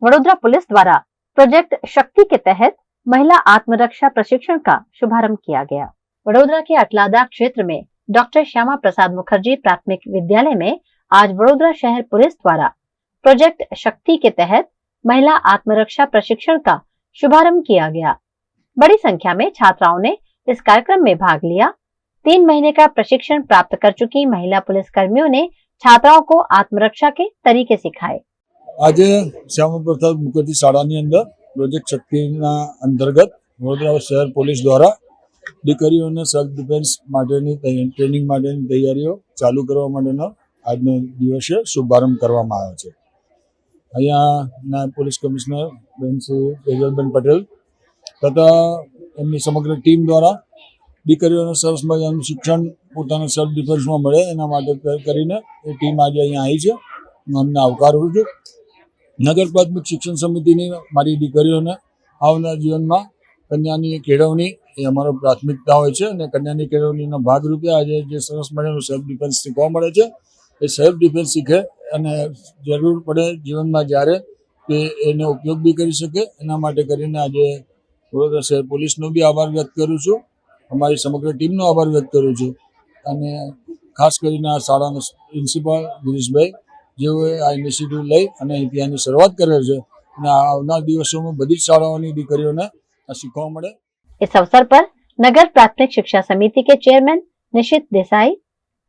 Vadodara police द्वारा project शक्ति के तहत महिला आत्मरक्षा प्रशिक्षण का शुभारंभ किया गया। वडोदरा के अटलादा क्षेत्र में डॉक्टर श्यामा प्रसाद मुखर्जी प्राथमिक विद्यालय में आज वडोदरा शहर पुलिस द्वारा प्रोजेक्ट शक्ति के तहत महिला आत्मरक्षा प्रशिक्षण का शुभारंभ किया गया। बड़ी संख्या में छात्राओं ने इस कार्यक्रम में भाग लिया। 3 महीने का प्रशिक्षण प्राप्त कर चुकी महिला पुलिस कर्मियों ने छात्राओं को आत्मरक्षा के तरीके सिखाए। आज श्यामा प्रसाद मुखर्जी शाळानी अंदर प्रोजेक्ट शक्ति अंतर्गत वडोदरा शहर पुलिस द्वारा દીકરીઓને સેલ્ફ ડિફેન્સ માટેની ટ્રેનિંગ માટેની તૈયારીઓ ચાલુ કરવા માટેનો આજનો દિવસે શુભારંભ કરવામાં આવ્યો છે। અહીંયા નાયબ પોલીસ કમિશનર બેન શ્રી તેજલબેન પટેલ તથા એમની સમગ્ર ટીમ દ્વારા દીકરીઓને સરસ મજાનું શિક્ષણ પોતાના સેલ્ફ ડિફેન્સમાં મળે એના માટે કરીને એ ટીમ આજે અહીંયા આવી છે। હું અમને આવકારું છું। નગર પ્રાથમિક શિક્ષણ સમિતિની મારી દીકરીઓને આવનાર જીવનમાં કન્યાની કેળવણી એ અમારો પ્રાથમિકતા હોય છે અને કન્યાની કેળવણીના ભાગરૂપે આજે જે સરસ મજાનું સેલ્ફ ડિફેન્સ શીખવા મળે છે એ સેલ્ફ ડિફેન્સ શીખે અને જરૂર પડે જીવનમાં જ્યારે કે એનો ઉપયોગ બી કરી શકે એના માટે કરીને આજે વડોદરા શહેર પોલીસનો બી આભાર વ્યક્ત કરું છું, અમારી સમગ્ર ટીમનો આભાર વ્યક્ત કરું છું અને ખાસ કરીને આ શાળાના પ્રિન્સિપાલ ગિરીશભાઈ જેઓએ આ ઇનિશિયેટિવ લઈ અને અહીંથી આની શરૂઆત કરેલ છે અને આવનાર દિવસોમાં બધી જ શાળાઓની દીકરીઓને આ શીખવા મળે। इस अवसर पर नगर प्राथमिक शिक्षा समिति के चेयरमैन निशित देसाई,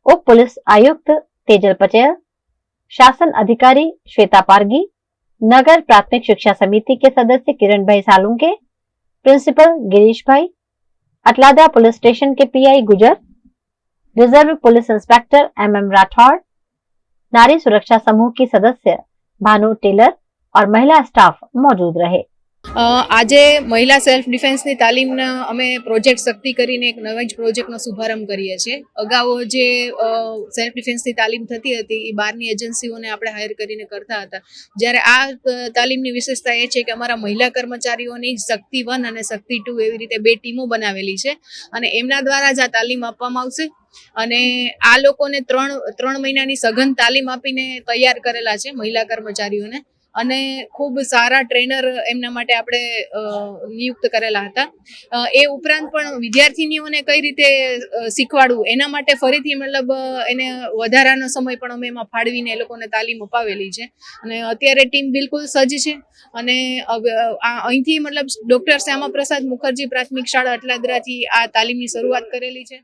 उप पुलिस आयुक्त तेजल पटेल, शासन अधिकारी श्वेता पारगी, नगर प्राथमिक शिक्षा समिति के सदस्य किरण भाई सालुंके, प्रिंसिपल गिरीश भाई, अटलादा पुलिस स्टेशन के पीआई गुजर, reserve police inspector MM Rathore, नारी सुरक्षा समूह की सदस्य भानु टेलर और महिला स्टाफ मौजूद रहे। આજે મહિલા સેલ્ફ ડિફેન્સની તાલીમને અમે પ્રોજેક્ટ શક્તિ કરીને એક નવા જ પ્રોજેક્ટનો શુભારંભ કરીએ છીએ। અગાઉ જે સેલ્ફ ડિફેન્સની તાલીમ થતી હતી એ બહારની એજન્સીઓને આપણે હાયર કરીને કરતા હતા, જ્યારે આ તાલીમની વિશેષતા એ છે કે અમારા મહિલા કર્મચારીઓની શક્તિ 1 અને શક્તિ 2 એવી રીતે 2 ટીમો બનાવેલી છે અને એમના દ્વારા જ આ તાલીમ આપવામાં આવશે અને આ લોકોને 3 મહિનાની સઘન તાલીમ આપીને તૈયાર કરેલા છે મહિલા કર્મચારીઓને અને ખૂબ સારા ટ્રેનર એમના માટે આપણે નિયુક્ત કરેલા હતા। એ ઉપરાંત પણ વિદ્યાર્થીનીઓને કઈ રીતે શીખવાડવું એના માટે ફરીથી મતલબ એને વધારાનો સમય પણ અમે એમાં ફાળવીને એ લોકોને તાલીમ અપાવેલી છે અને અત્યારે ટીમ બિલકુલ સજ્જ છે અને અહીંથી મતલબ ડૉક્ટર શ્યામા પ્રસાદ મુખર્જી પ્રાથમિક શાળા અટલાદરાથી આ તાલીમની શરૂઆત કરેલી છે।